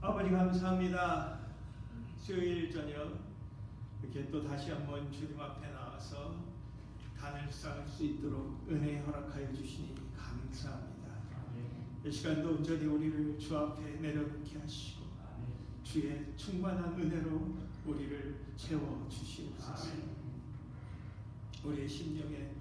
아버지 감사합니다. 수요일 저녁 이렇게 또 다시 한번 주님 앞에 나와서 단을 쌓을 수 있도록 은혜 허락하여 주시니 감사합니다. 이 시간도 온전히 우리를 주 앞에 내려놓게 하시고 주의 충만한 은혜로 우리를 채워 주시옵소서. 우리의 심령의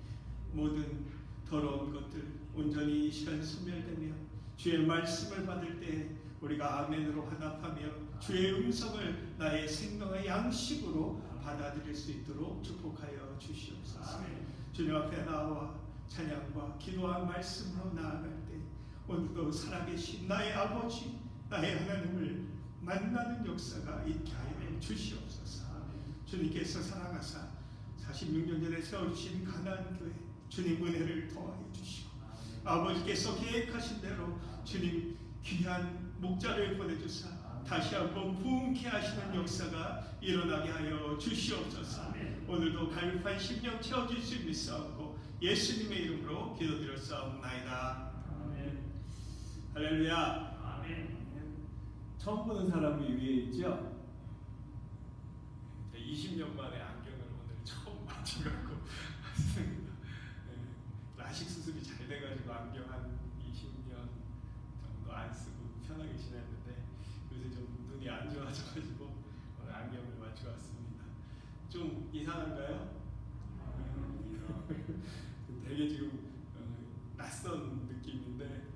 모든 더러운 것들 온전히 이 시간 소멸되며 주의 말씀을 받을 때 우리가 아멘으로 화답하며 주의 음성을 나의 생명의 양식으로 받아들일 수 있도록 축복하여 주시옵소서. 주님 앞에 나와 찬양과 기도와 말씀으로 나아갈 때 오늘도 살아계신 나의 아버지 나의 하나님을 만나는 역사가 있게 하여 주시옵소서. 주님께서 사랑하사 46년 전에 세워주신 가나안 교회 주님 은혜를 더하여 주시고 아버지께서 계획하신 대로 주님 귀한 목자를 보내주사 다시 한번 부흥케 하시는 역사가 일어나게 하여 주시옵소서. 오늘도 갈급한 심령 채워줄 수 믿사옵고 예수님의 이름으로 기도드렸사옵나이다. 할렐루야. 처음 보는 사람이 위에 있죠? 20년 만에 안경을 오늘 처음 맞춰갖고 왔습니다. 라식 수술이 잘 돼가지고 안경 한 20년 정도 안 쓰고 편하게 지냈는데 요새 좀 눈이 안 좋아져가지고 오늘 안경을 맞춰 왔습니다. 좀 이상한가요? 되게 지금 낯선 느낌인데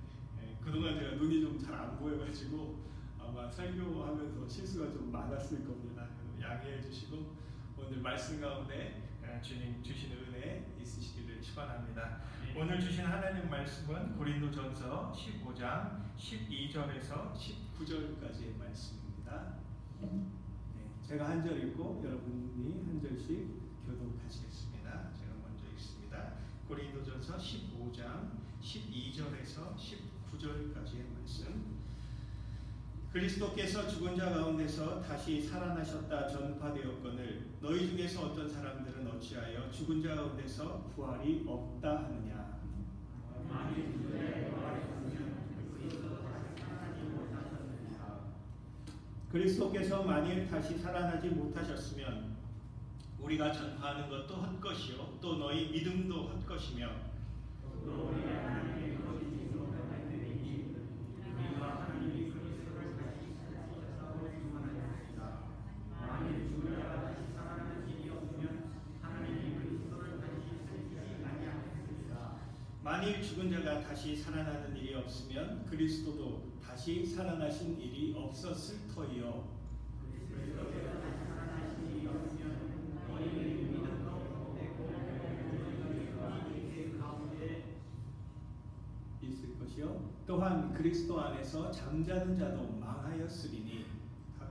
그동안 제가 눈이 좀 잘 안 보여가지고 아마 설교하면서 실수가 좀 많았을 겁니다. 양해해 주시고 오늘 말씀 가운데 주님 주시는 은혜 있으시기를 축원합니다. 오늘 주신 하나님 말씀은 고린도전서 15장 12절에서 19절까지의 말씀입니다. 제가 한 절 읽고 여러분이 한 절씩 교독하시겠습니다. 제가 먼저 읽습니다. 고린도전서 15장 12절에서 19절까지의 말씀. 그리스도께서 죽은 자 가운데서 다시 살아나셨다 전파되었거늘 너희 중에서 어떤 사람들은 어찌하여 죽은 자 가운데서 부활이 없다 하느냐. 그리스도께서 만일 다시 살아나지 못하셨으면 우리가 전파하는 것도 헛것이요 또 너희 믿음도 헛것이며 만일 죽은 자가 다시 살아나는 일이 없으면 그리스도도 다시 살아나신 일이 없었을 터이요. 있을 것이요. 또한 그리스도 안에서 잠자는 자도 망하였으리니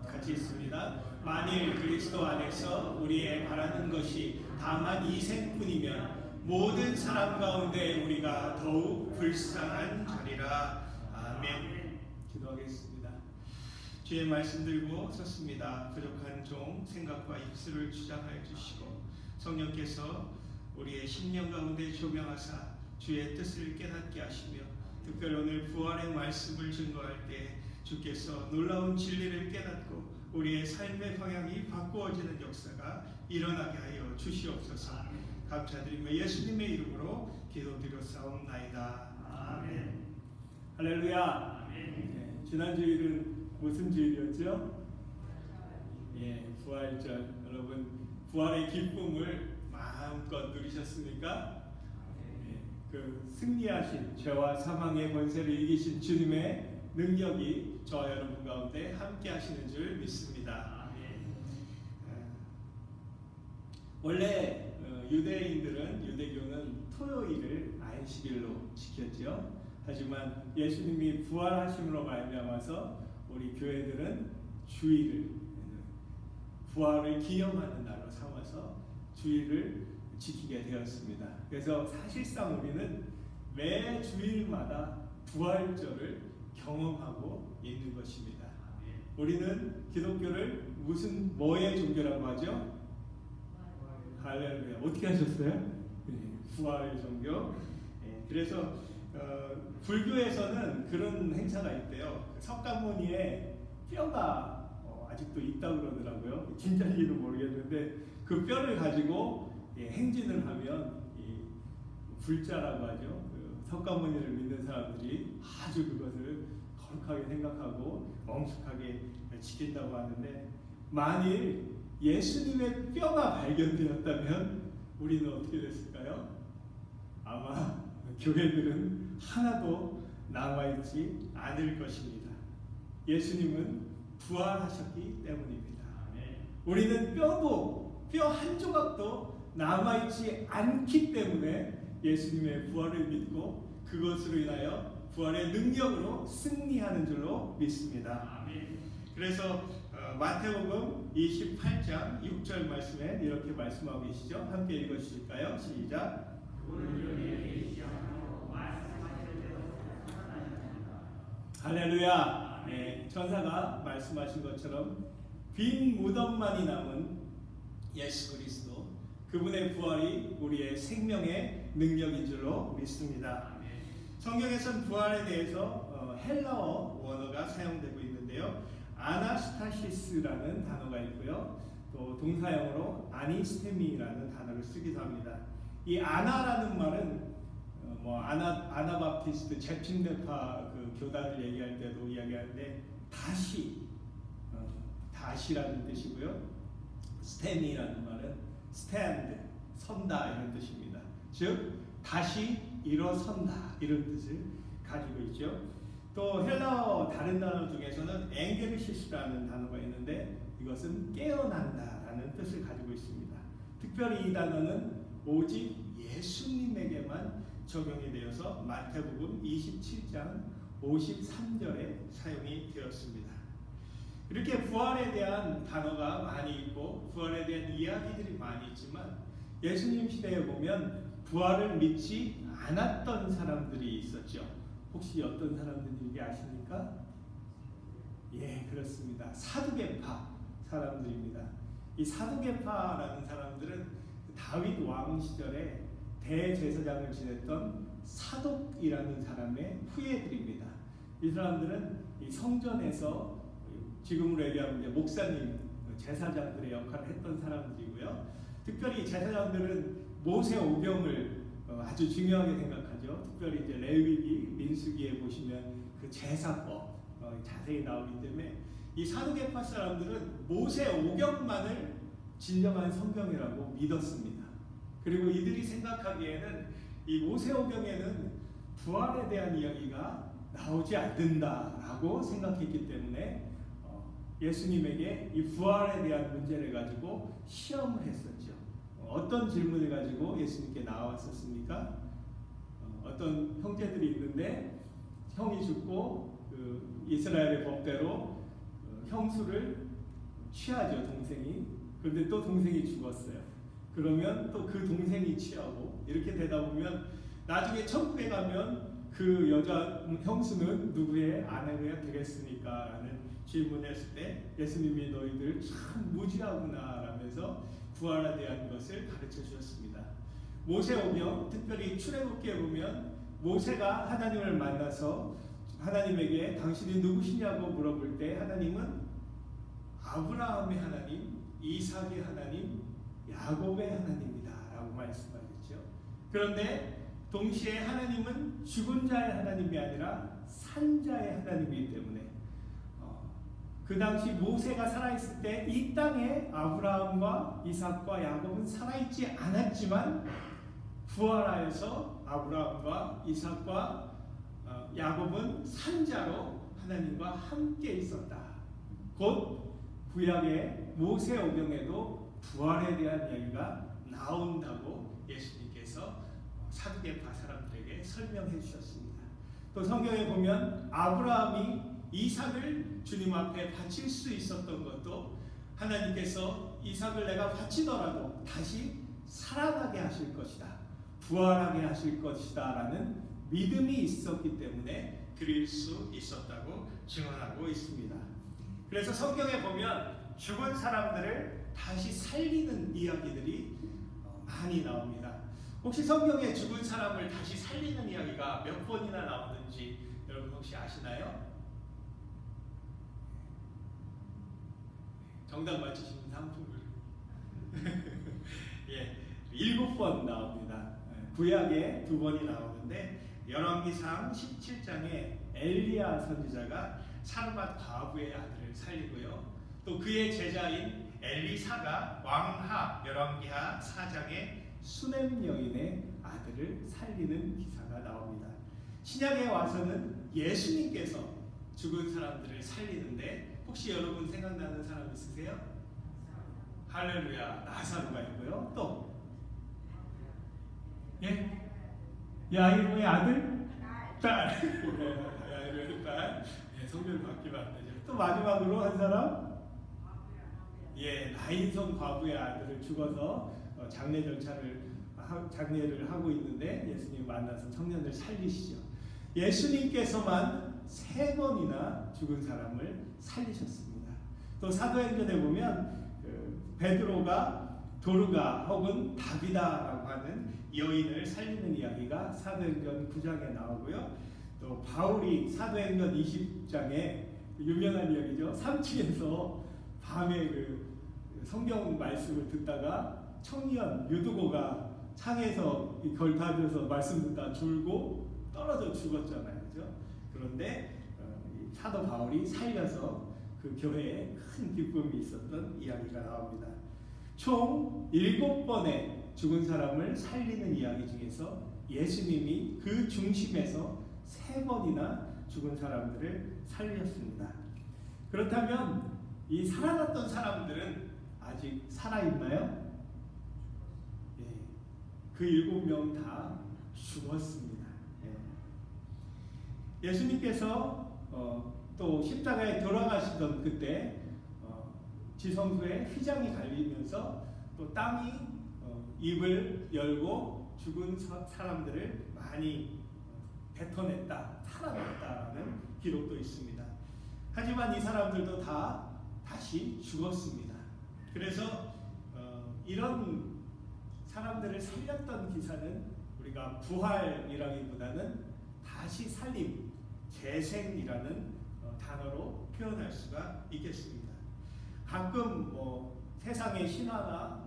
같이 있습니다. 만일 그리스도 안에서 우리의 바라는 것이 다만 이 생뿐이면 모든 사람 가운데 우리가 더욱 불쌍한 자리라. 아멘. 기도하겠습니다. 주의 말씀 들고 섰습니다. 부족한 종 생각과 입술을 주장하여 주시고 성령께서 우리의 심령 가운데 조명하사 주의 뜻을 깨닫게 하시며 특별히 오늘 부활의 말씀을 증거할 때 주께서 놀라운 진리를 깨닫고 우리의 삶의 방향이 바꾸어지는 역사가 일어나게 하여 주시옵소서. 감사드리며 예수님의 이름으로 기도드렸사옵나이다. 아멘. 할렐루야. 아멘. 지난 주일은 무슨 주일이었죠? 부활절. 여러분 부활의 기쁨을 마음껏 누리셨습니까? 그 승리하신 죄와 사망의 권세를 이기신 주님의 능력이 저와 여러분 가운데 함께 하시는 줄 믿습니다. 원래 유대교는 토요일을 안식일로 지켰죠. 하지만 예수님이 부활하심으로 말미암아서 우리 교회들은 주일을 부활을 기념하는 날로 삼아서 주일을 지키게 되었습니다. 그래서 사실상 우리는 매 주일마다 부활절을 경험하고 있는 것입니다. 우리는 기독교를 뭐의 종교라고 하죠? 할렐루야. 어떻게 하셨어요? 부활의 종교. 그래서 불교에서는 그런 행사가 있대요. 석가모니의 뼈가 아직도 있다고 그러더라고요. 진짜인지는 모르겠는데 그 뼈를 가지고 행진을 하면 이 불자라고 하죠. 그 석가모니를 믿는 사람들이 아주 그것을 거룩하게 생각하고 엄숙하게 지킨다고 하는데, 만일 예수님의 뼈가 발견되었다면 우리는 어떻게 됐을까요? 아마 교회들은 하나도 남아있지 않을 것입니다. 예수님은 부활하셨기 때문입니다. 우리는 뼈 한 조각도 남아있지 않기 때문에 예수님의 부활을 믿고 그것으로 인하여 부활의 능력으로 승리하는 줄로 믿습니다. 그래서 마태복음 28장 6절 말씀에 이렇게 말씀하고 계시죠. 함께 읽어주실까요? 시작. 할렐루야. 네, 천사가 말씀하신 것처럼 빈 무덤만이 남은 예수 그리스도, 그분의 부활이 우리의 생명의 능력인 줄로 믿습니다. 성경에서는 부활에 대해서 헬라어 원어가 사용되고 있는데요. 아나스타시스라는 단어가 있고요. 또 동사형으로 아니스테미라는 단어를 쓰기도 합니다. 이 아나라는 말은 아나바프티스트 제침대파 그 교단을 얘기할 때도 이야기하는데 다시라는 뜻이고요. 스테미라는 말은 스탠드, 선다 이런 뜻입니다. 즉 다시 일어선다 이런 뜻을 가지고 있죠. 또 헬라어 다른 단어 중에서는 엥게르시스라는 단어가 있는데 이것은 깨어난다라는 뜻을 가지고 있습니다. 특별히 이 단어는 오직 예수님에게만 적용이 되어서 마태복음 27장 53절에 사용이 되었습니다. 이렇게 부활에 대한 단어가 많이 있고 부활에 대한 이야기들이 많이 있지만 예수님 시대에 보면 부활을 믿지 않았던 사람들이 있었죠. 혹시 어떤 사람들인지 아십니까? 예, 그렇습니다. 사두개파 사람들입니다. 이 사두개파라는 사람들은 다윗 왕 시절에 대제사장을 지냈던 사독이라는 사람의 후예들입니다. 이 사람들은 이 성전에서 지금으로 얘기하면 이제 목사님, 제사장들의 역할을 했던 사람들이고요. 특별히 제사장들은 모세 오경을 아주 중요하게 생각하죠. 특별히 이제 레위기, 민수기에 보시면 그 제사법 자세히 나오기 때문에 이 사두개파 사람들은 모세 오경만을 진정한 성경이라고 믿었습니다. 그리고 이들이 생각하기에는 이 모세 오경에는 부활에 대한 이야기가 나오지 않는다라고 생각했기 때문에 예수님에게 이 부활에 대한 문제를 가지고 시험을 했었죠. 어떤 질문을 가지고 예수님께 나왔었습니까? 어떤 형제들이 있는데 형이 죽고 그 이스라엘의 법대로 형수를 취하죠, 동생이. 그런데 또 동생이 죽었어요. 그러면 또 그 동생이 취하고 이렇게 되다 보면 나중에 천국에 가면 그 여자 형수는 누구의 아내가 되겠습니까? 라는 질문했을 때 예수님이 너희들 참 무지하구나 라면서 부활에 대한 것을 가르쳐 주셨습니다. 모세오경, 특별히 출애굽기에 보면 모세가 하나님을 만나서 하나님에게 당신이 누구시냐고 물어볼 때 하나님은 아브라함의 하나님, 이삭의 하나님, 야곱의 하나님이다 라고 말씀하셨죠. 그런데 동시에 하나님은 죽은 자의 하나님이 아니라 산 자의 하나님이기 때문에 그 당시 모세가 살아있을 때 이 땅에 아브라함과 이삭과 야곱은 살아있지 않았지만 부활하여서 아브라함과 이삭과 야곱은 산자로 하나님과 함께 있었다. 곧 구약의 모세오경에도 부활에 대한 이야기가 나온다고 예수님께서 사두개파 사람들에게 설명해 주셨습니다. 또 성경에 보면 아브라함이 이삭을 주님 앞에 바칠 수 있었던 것도 하나님께서 이삭을 내가 바치더라도 다시 살아나게 하실 것이다, 부활하게 하실 것이다 라는 믿음이 있었기 때문에 드릴 수 있었다고 증언하고 있습니다. 그래서 성경에 보면 죽은 사람들을 다시 살리는 이야기들이 많이 나옵니다. 혹시 성경에 죽은 사람을 다시 살리는 이야기가 몇 번이나 나오는지 여러분 혹시 아시나요? 정답 맞히시는 상품을 예, 7번 나옵니다. 구약에 2번이 나오는데 열왕기상 17장에 엘리야 선지자가 사르밧 과부의 아들을 살리고요. 또 그의 제자인 엘리사가 왕하 열왕기하 4장에 수넴 여인의 아들을 살리는 기사가 나옵니다. 신약에 와서는 예수님께서 죽은 사람들을 살리는데 혹시 여러분 생각나는 사람 있으세요? 할렐루야, 나사로가 있고요. 또 예? 야이로의 아들? 딸. 야이로의 딸. 예, 성별 바뀌면 안 되죠. 또 마지막으로 한 사람? 예, 나인성 과부의 아들을 죽어서 장례를 하고 있는데 예수님 만나서 청년을 살리시죠. 예수님께서만 3번이나 죽은 사람을 살리셨습니다. 또 사도행전에 보면 베드로가 도르가 혹은 다비다라고 하는 여인을 살리는 이야기가 사도행전 9장에 나오고요. 또 바울이 사도행전 20장에 유명한 이야기죠. 3층에서 밤에 그 성경 말씀을 듣다가 청년 유두고가 창에서 걸타져서 말씀 듣다 졸고 떨어져 죽었잖아요. 그죠? 그런데 사도 바울이 살려서 그 교회에 큰 기쁨이 있었던 이야기가 나옵니다. 총 7번의 죽은 사람을 살리는 이야기 중에서 예수님이 그 중심에서 3번이나 죽은 사람들을 살렸습니다. 그렇다면 이 살아났던 사람들은 아직 살아있나요? 예, 그 7명 다 죽었습니다. 예. 예수님께서 또 십자가에 돌아가시던 그때 지성소에 휘장이 갈리면서 또 땅이 입을 열고 죽은 사람들을 많이 뱉어냈다, 살아났다는 기록도 있습니다. 하지만 이 사람들도 다 다시 죽었습니다. 그래서 이런 사람들을 살렸던 기사는 우리가 부활이라기보다는 다시 살림, 재생이라는 단어로 표현할 수가 있겠습니다. 가끔 세상의 신화나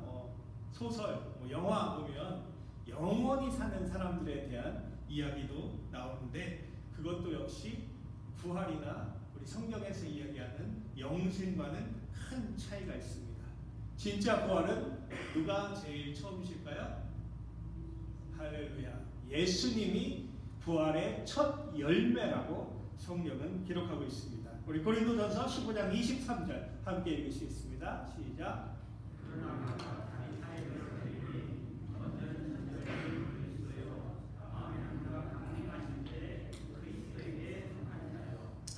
소설, 영화 보면 영원히 사는 사람들에 대한 이야기도 나오는데 그것도 역시 부활이나 우리 성경에서 이야기하는 영생과는 큰 차이가 있습니다. 진짜 부활은 누가 제일 처음이실까요? 할렐루야. 예수님이 부활의 첫 열매라고 성경은 기록하고 있습니다. 우리 고린도전서 15장 23절 함께 읽으시겠습니다. 시작.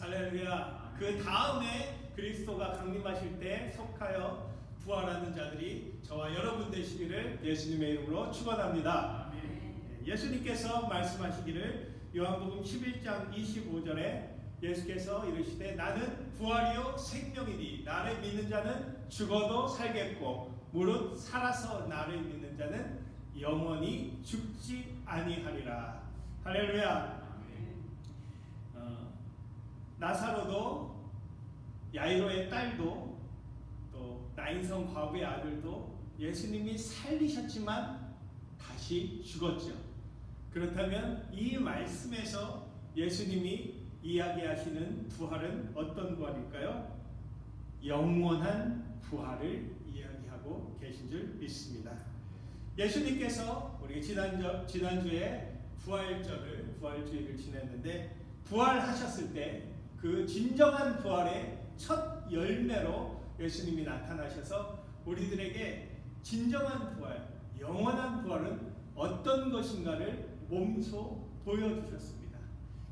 할렐루야. 그 다음에 그리스도가 강림하실 때 속하여 부활하는 자들이 저와 여러분 되시기를 예수님의 이름으로 축원합니다. 예수님께서 말씀하시기를 요한복음 11장 25절에 예수께서 이르시되 나는 부활이요 생명이니 나를 믿는 자는 죽어도 살겠고 무릇 살아서 나를 믿는 자는 영원히 죽지 아니하리라. 할렐루야. 나사로도 야이로의 딸도 또 나인성 과부의 아들도 예수님이 살리셨지만 다시 죽었죠. 그렇다면 이 말씀에서 예수님이 이야기하시는 부활은 어떤 부활일까요? 영원한 부활을 이야기하고 계신 줄 믿습니다. 예수님께서 우리가 지난주에 부활주일을 지냈는데 부활하셨을 때 그 진정한 부활의 첫 열매로 예수님이 나타나셔서 우리들에게 진정한 부활, 영원한 부활은 어떤 것인가를 몸소 보여주셨습니다.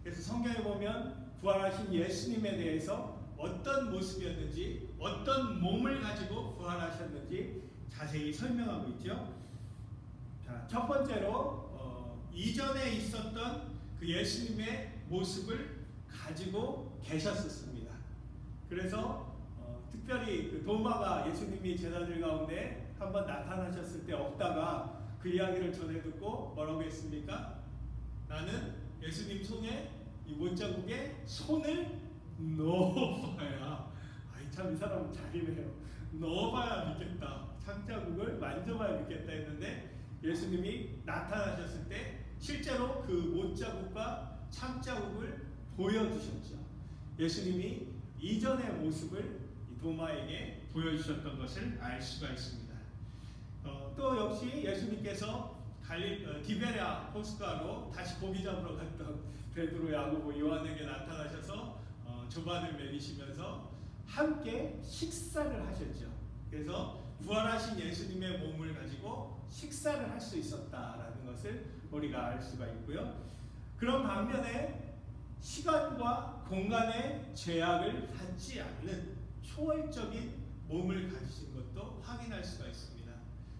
그래서 성경에 보면 부활하신 예수님에 대해서 어떤 모습이었는지, 어떤 몸을 가지고 부활하셨는지 자세히 설명하고 있죠. 자, 첫 번째로 이전에 있었던 그 예수님의 모습을 가지고 계셨었습니다. 그래서 특별히 그 도마가 예수님이 제자들 가운데 한번 나타나셨을 때 없다가 그 이야기를 전해 듣고 뭐라고 했습니까? 나는 예수님 손에 이 못자국에 손을 넣어봐야 참 참 이 사람은 잘이네요. 넣어봐야 믿겠다. 창자국을 만져봐야 믿겠다 했는데 예수님이 나타나셨을 때 실제로 그 못자국과 창자국을 보여주셨죠. 예수님이 이전의 모습을 이 도마에게 보여주셨던 것을 알 수가 있습니다. 또 역시 예수님께서 디베랴 호숫가로 다시 고기 잡으러 갔던 베드로, 야고보, 요한에게 나타나셔서 조반을 먹이시면서 함께 식사를 하셨죠. 그래서 부활하신 예수님의 몸을 가지고 식사를 할 수 있었다라는 것을 우리가 알 수가 있고요. 그런 반면에 시간과 공간의 제약을 받지 않는 초월적인 몸을 가지신 것도 확인할 수가 있습니다.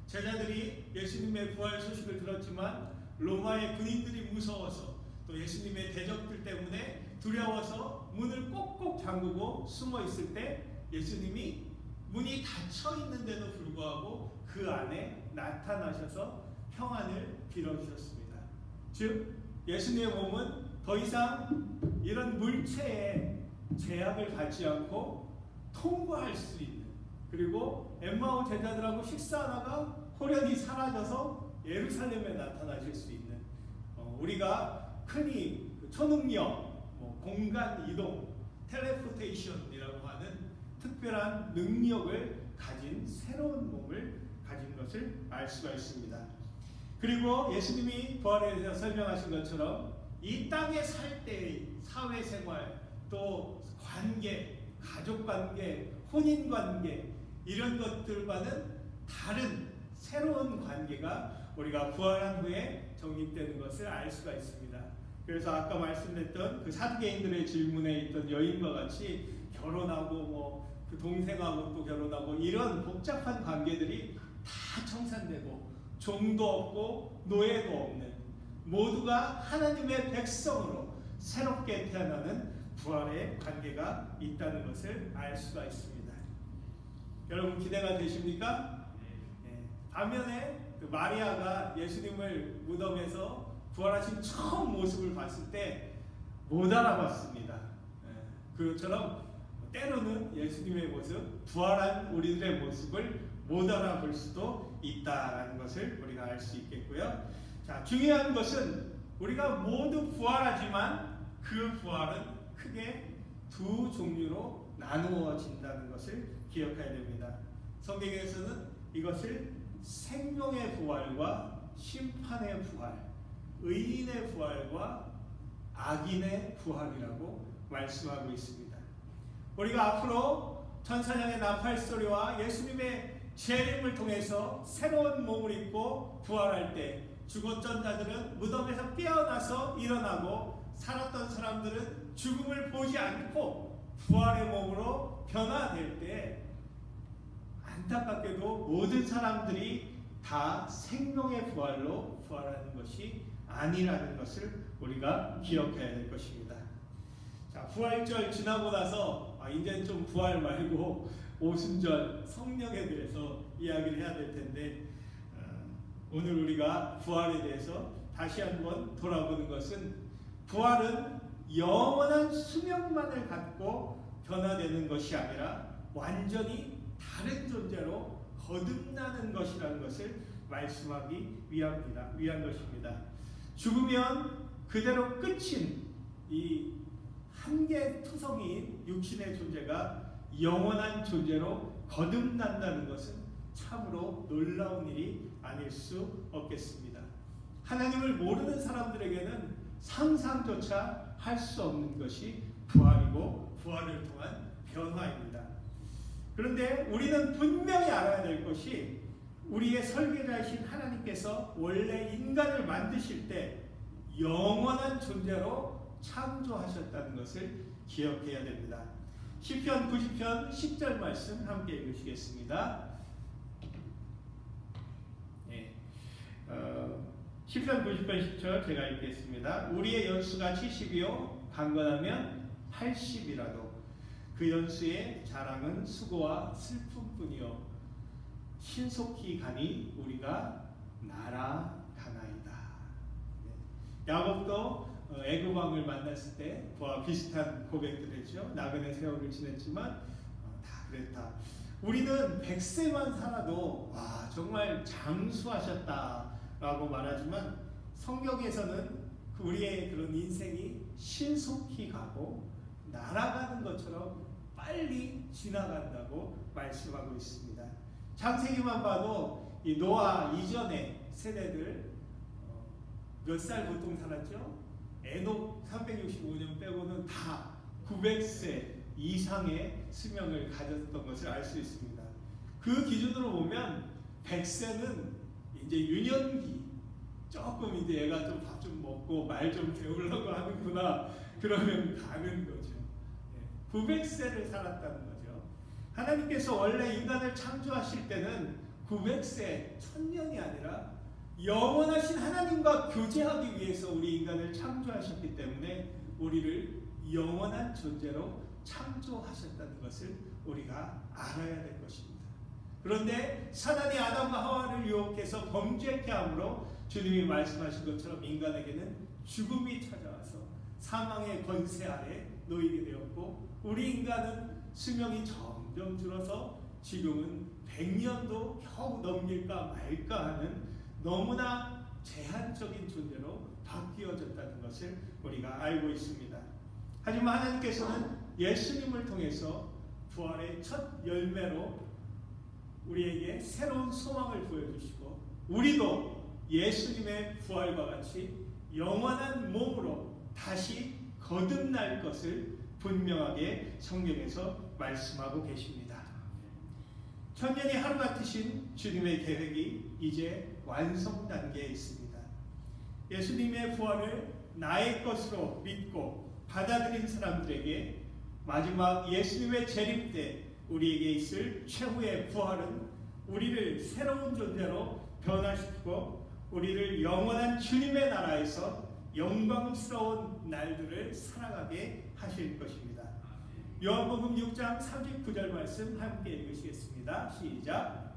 제자들이 예수님의 부활 소식을 들었지만 로마의 군인들이 무서워서 또 예수님의 대적들 때문에 두려워서 문을 꼭꼭 잠그고 숨어 있을 때 예수님이 문이 닫혀 있는데도 불구하고 그 안에 나타나셔서 평안을 빌어주셨습니다. 즉 예수님의 몸은 더 이상 이런 물체의 제약을 받지 않고 통과할 수 있는, 그리고 엠마오 제자들하고 식사하다가 호련히 사라져서 예루살렘에 나타나실 수 있는, 우리가 흔히 초능력, 공간 이동, 텔레포테이션이라고 하는 특별한 능력을 가진 새로운 몸을 가진 것을 알 수가 있습니다. 그리고 예수님이 부활에 대해서 설명하신 것처럼 이 땅에 살 때의 사회생활, 또 관계, 가족관계, 혼인관계, 이런 것들과는 다른 새로운 관계가 우리가 부활한 후에 정립되는 것을 알 수가 있습니다. 그래서 아까 말씀드렸던 그 사두개인들의 질문에 있던 여인과 같이 결혼하고 그 동생하고 또 결혼하고 이런 복잡한 관계들이 다 청산되고 종도 없고 노예도 없는, 모두가 하나님의 백성으로 새롭게 태어나는 부활의 관계가 있다는 것을 알 수가 있습니다. 여러분 기대가 되십니까? 네. 반면에 그 마리아가 예수님을 무덤에서 부활하신 처음 모습을 봤을 때 못 알아봤습니다. 네. 그것처럼 때로는 예수님의 모습, 부활한 우리들의 모습을 못 알아볼 수도 있다라는 것을 우리가 알 수 있겠고요. 자, 중요한 것은 우리가 모두 부활하지만 그 부활은 크게 두 종류로 나누어진다는 것을 기억해야 됩니다. 성경에서는 이것을 생명의 부활과 심판의 부활, 의인의 부활과 악인의 부활이라고 말씀하고 있습니다. 우리가 앞으로 천사장의 나팔 소리와 예수님의 재림을 통해서 새로운 몸을 입고 부활할 때 죽었던 자들은 무덤에서 깨어나서 일어나고, 살았던 사람들은 죽음을 보지 않고 부활의 몸으로 변화될 때 안타깝게도 모든 사람들이 다 생명의 부활로 부활하는 것이 아니라는 것을 우리가 기억해야 될 것입니다. 자, 부활절 지나고 나서 이제 좀 부활 말고 오순절 성령에 대해서 이야기를 해야 될 텐데, 오늘 우리가 부활에 대해서 다시 한번 돌아보는 것은, 부활은 영원한 수명만을 갖고 변화되는 것이 아니라 완전히 다른 존재로 거듭나는 것이라는 것을 말씀하기 위한 것입니다. 죽으면 그대로 끝인 이 한계 투성이인 육신의 존재가 영원한 존재로 거듭난다는 것은 참으로 놀라운 일이 아닐 수 없겠습니다. 하나님을 모르는 사람들에게는 상상조차 할 수 없는 것이 부활이고 부활을 통한 변화입니다. 그런데 우리는 분명히 알아야 될 것이, 우리의 설계자이신 하나님께서 원래 인간을 만드실 때 영원한 존재로 창조하셨다는 것을 기억해야 됩니다. 시편 90편 10절 말씀 함께 읽으시겠습니다. 네. 시편 90편 10절 제가 읽겠습니다. 우리의 연수가 70이요 강건하면 80이라도 그 연수의 자랑은 수고와 슬픔뿐이요 신속히 가니 우리가 날아가나이다. 네. 야곱도 애굽 왕을 만났을 때 그와 비슷한 고백들을 했죠. 나그네 세월을 지냈지만 다 그랬다. 우리는 100세만 살아도 와 정말 장수하셨다라고 말하지만 성경에서는 우리의 그런 인생이 신속히 가고 날아가는 것처럼 빨리 지나간다고 말씀하고 있습니다. 창세기만 봐도 이 노아 이전의 세대들 몇 살 보통 살았죠? 에녹 365년 빼고는 다 900세 이상의 수명을 가졌던 것을 알 수 있습니다. 그 기준으로 보면 100세는 이제 유년기, 조금 이제 얘가 좀 밥 좀 먹고 말 좀 배우려고 하는구나, 그러면 가는 거죠. 900세를 살았다는 거죠. 하나님께서 원래 인간을 창조하실 때는 900세, 1000년이 아니라 영원하신 하나님과 교제하기 위해서 우리 인간을 창조하셨기 때문에 우리를 영원한 존재로 창조하셨다는 것을 우리가 알아야 될 것입니다. 그런데 사단이 아담과 하와를 유혹해서 범죄케 함으로 주님이 말씀하신 것처럼 인간에게는 죽음이 찾아와서 사망의 권세 아래 놓이게 되었고, 우리 인간은 수명이 점점 줄어서 지금은 100년도 겨우 넘길까 말까 하는 너무나 제한적인 존재로 바뀌어졌다는 것을 우리가 알고 있습니다. 하지만 하나님께서는 예수님을 통해서 부활의 첫 열매로 우리에게 새로운 소망을 보여주시고, 우리도 예수님의 부활과 같이 영원한 몸으로 다시 거듭날 것을 분명하게 성경에서 말씀하고 계십니다. 천년이 하루 같으신 주님의 계획이 이제 완성 단계에 있습니다. 예수님의 부활을 나의 것으로 믿고 받아들인 사람들에게 마지막 예수님의 재림 때 우리에게 있을 최후의 부활은 우리를 새로운 존재로 변화시키고 우리를 영원한 주님의 나라에서 영광스러운 날들을 살아가게 하실 것입니다. 요한복음 6장 39절 말씀 함께 읽으시겠습니다. 시작.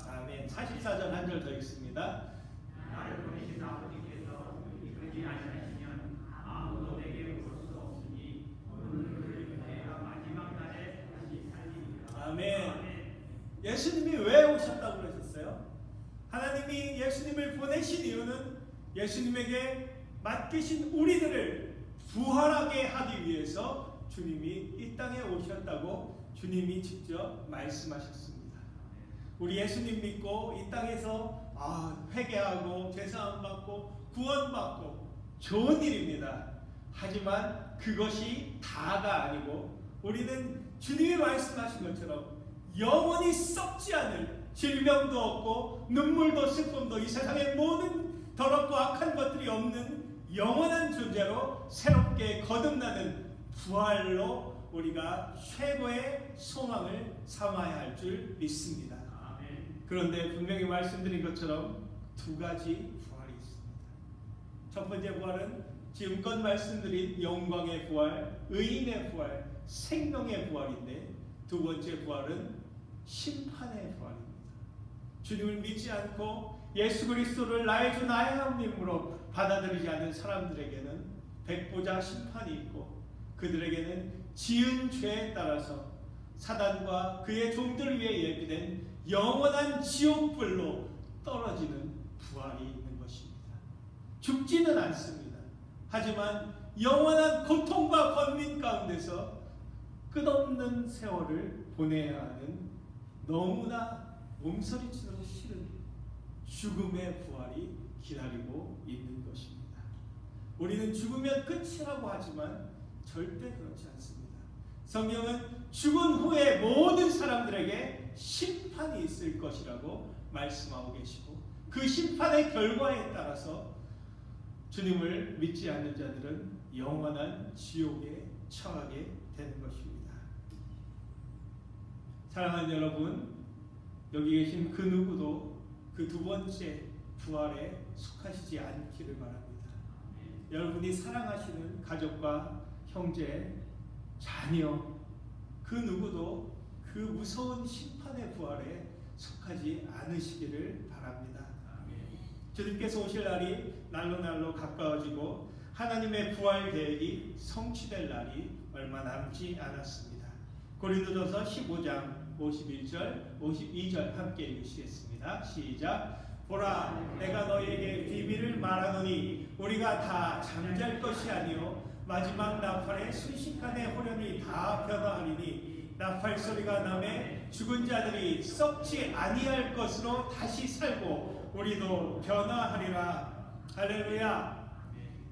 아멘. 44절 한 절 더 읽습니다. 나를 보내신 아버지께서 이끄지 아니하시면 아무도 내게 올 수 없으니 오늘 내가 마지막 날에 다시 살리리라. 아멘. 예수님이 왜 오셨다고 그러셨어요? 하나님이 예수님을 보내신 이유는 예수님에게 맡기신 우리들을 부활하게 하기 위해서 주님이 이 땅에 오셨다고 주님이 직접 말씀하셨습니다. 우리 예수님 믿고 이 땅에서 회개하고 제사함 받고 구원받고 좋은 일입니다. 하지만 그것이 다가 아니고 우리는 주님이 말씀하신 것처럼 영원히 썩지 않을 질병도 없고 눈물도 슬픔도 이 세상의 모든 더럽고 악한 것들이 없는 영원한 존재로 새롭게 거듭나는 부활로 우리가 최고의 소망을 삼아야 할 줄 믿습니다. 그런데 분명히 말씀드린 것처럼 두 가지 부활이 있습니다. 첫 번째 부활은 지금껏 말씀드린 영광의 부활, 의인의 부활, 생명의 부활인데, 두 번째 부활은 심판의 부활입니다. 주님을 믿지 않고 예수 그리스도를 나의 주 나의 하나님으로 받아들이지 않는 사람들에게는 백보자 심판이 있고, 그들에게는 지은 죄에 따라서 사단과 그의 종들 위에 예비된 영원한 지옥불로 떨어지는 부활이 있는 것입니다. 죽지는 않습니다. 하지만 영원한 고통과 번민 가운데서 끝없는 세월을 보내야 하는 너무나 몸서리치도록 싫은 죽음의 부활이 기다리고 있는 것입니다. 우리는 죽으면 끝이라고 하지만 절대 그렇지 않습니다. 성경은 죽은 후에 모든 사람들에게 심판이 있을 것이라고 말씀하고 계시고, 그 심판의 결과에 따라서 주님을 믿지 않는 자들은 영원한 지옥에 처하게 되는 것입니다. 사랑하는 여러분, 여기 계신 그 누구도 그 두 번째 부활에 속하시지 않기를 바랍니다. 여러분이 사랑하시는 가족과 형제, 자녀, 그 누구도 그 무서운 심판의 부활에 속하지 않으시기를 바랍니다. 주님께서 오실 날이 날로 가까워지고 하나님의 부활 계획이 성취될 날이 얼마 남지 않았습니다. 고린도전서 15장 51절 52절 함께 읽으시겠습니다. 시작. 보라, 내가 너희에게 비밀을 말하노니 우리가 다 잠잘 것이 아니요 마지막 나팔의 순식간에 호련히 다 변화하리니 나팔 소리가 나매 죽은 자들이 썩지 아니할 것으로 다시 살고 우리도 변화하리라. 할렐루야.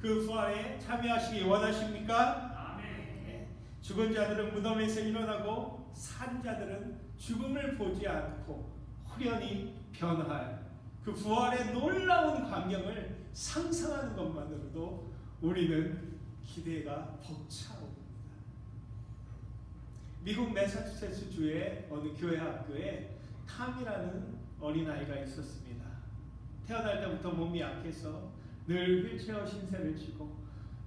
그 부활에 참여하시기 원하십니까? 네. 죽은 자들은 무덤에서 일어나고 산 자들은 죽음을 보지 않고 호련히 변화할 그 부활의 놀라운 광경을 상상하는 것만으로도 우리는 기대가 벅차옵니다. 미국 매사추세츠 주의 어느 교회 학교에 탐이라는 어린아이가 있었습니다. 태어날 때부터 몸이 약해서 늘 휠체어 신세를 지고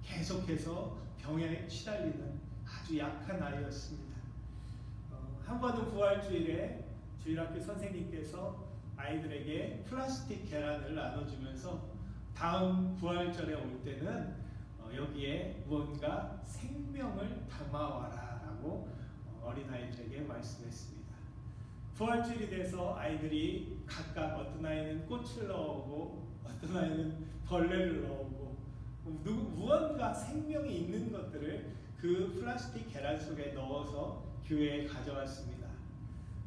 계속해서 병에 시달리는 아주 약한 아이였습니다. 한 번은 부활주일에 주일학교 선생님께서 아이들에게 플라스틱 계란을 나눠주면서 다음 부활절에 올 때는 여기에 무언가 생명을 담아와라 라고 어린아이들에게 말씀했습니다. 부활주일이 돼서 아이들이 각각 어떤 아이는 꽃을 넣어오고 어떤 아이는 벌레를 넣어오고 무언가 생명이 있는 것들을 그 플라스틱 계란 속에 넣어서 교회에 가져왔습니다.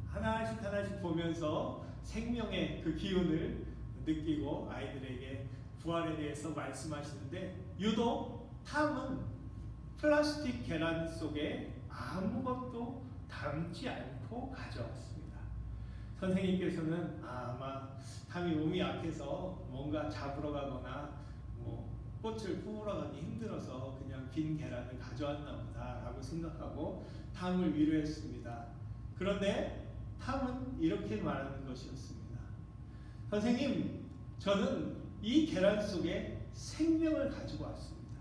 하나씩 보면서 생명의 그 기운을 느끼고 아이들에게 부활에 대해서 말씀하시는데 유독 탐은 플라스틱 계란 속에 아무것도 담지 않고 가져왔습니다. 선생님께서는 아마 탐이 몸이 약해서 뭔가 잡으러 가거나 꽃을 품으러 가기 힘들어서 그냥 빈 계란을 가져왔나 보다 라고 생각하고 탐을 위로했습니다. 그런데 탐은 이렇게 말하는 것이었습니다. 선생님, 저는 이 계란 속에 생명을 가지고 왔습니다.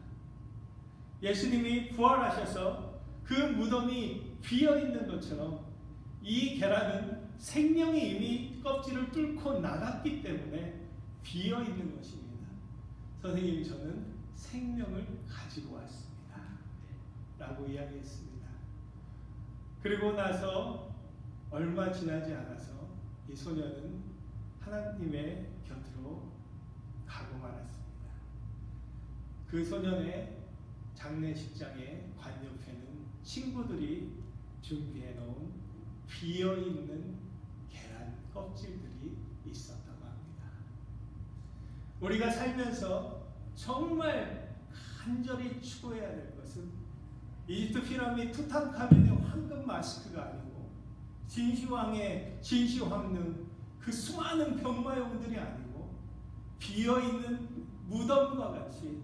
예수님이 부활하셔서 그 무덤이 비어있는 것처럼 이 계란은 생명이 이미 껍질을 뚫고 나갔기 때문에 비어있는 것입니다. 선생님, 저는 생명을 가지고 왔습니다 라고 이야기했습니다. 그리고 나서 얼마 지나지 않아서 이 소녀는 하나님의 곁으로 가고 말았습니다. 그 소년의 장례식장의 관 옆에는 친구들이 준비해 놓은 비어있는 계란 껍질들이 있었다고 합니다. 우리가 살면서 정말 간절히 추구해야 될 것은 이집트 피라미드 투탕카멘의 황금 마스크가 아니고 진시황의 진시황릉 그 수많은 병마용들이 아니고 비어있는 무덤과 같이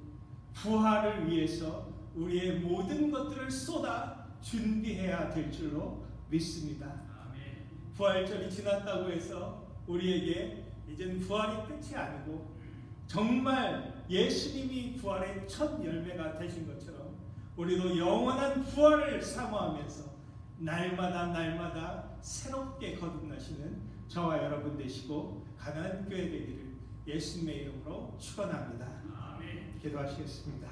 부활을 위해서 우리의 모든 것들을 쏟아 준비해야 될 줄로 믿습니다. 아멘. 부활절이 지났다고 해서 우리에게 이젠 부활이 끝이 아니고 정말 예수님이 부활의 첫 열매가 되신 것처럼 우리도 영원한 부활을 사모하면서 날마다 새롭게 거듭나시는 저와 여러분 되시고 가나안 교회 되기를 예수님의 이름으로 축원합니다. 아멘. 기도하시겠습니다.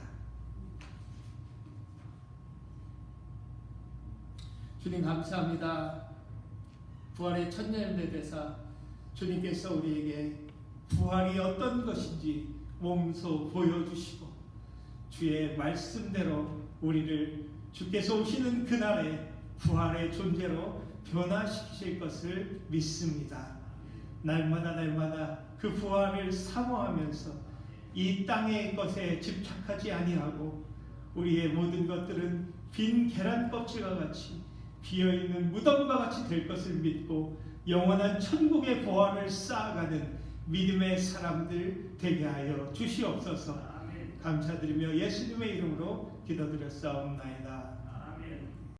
주님 감사합니다. 부활의 첫 열매 되사 주님께서 우리에게 부활이 어떤 것인지 몸소 보여주시고 주의 말씀대로 우리를 주께서 오시는 그날에 부활의 존재로 변화시키실 것을 믿습니다. 날마다 그 부활을 사모하면서 이 땅의 것에 집착하지 아니하고 우리의 모든 것들은 빈 계란 껍질과 같이 비어있는 무덤과 같이 될 것을 믿고 영원한 천국의 보화를 쌓아가는 믿음의 사람들 되게 하여 주시옵소서. 감사드리며 예수님의 이름으로 기도드렸사옵나이다.